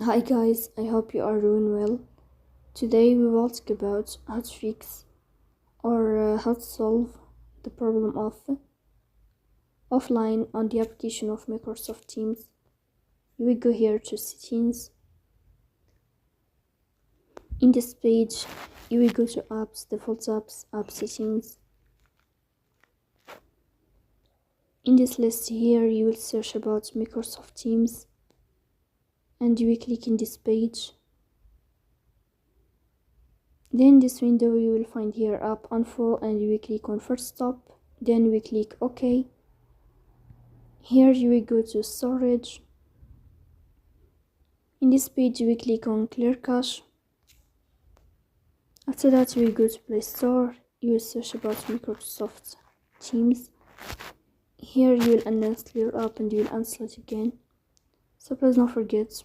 Hi guys, I hope you are doing well. Today we will talk about how to fix or how to solve the problem of offline on the application of Microsoft Teams. You will go here to settings. In this page, you will go to apps, default apps, app settings. In this list here, you will search about Microsoft Teams and you will click in this page. Then in this window you will find here app info and you will click on first stop. Then you will click OK. Here you will go to storage. In this page you will click on clear cache. After that you will go to Play Store. You will search about Microsoft Teams. Here you will uninstall your app and you will install it again. So please don't forget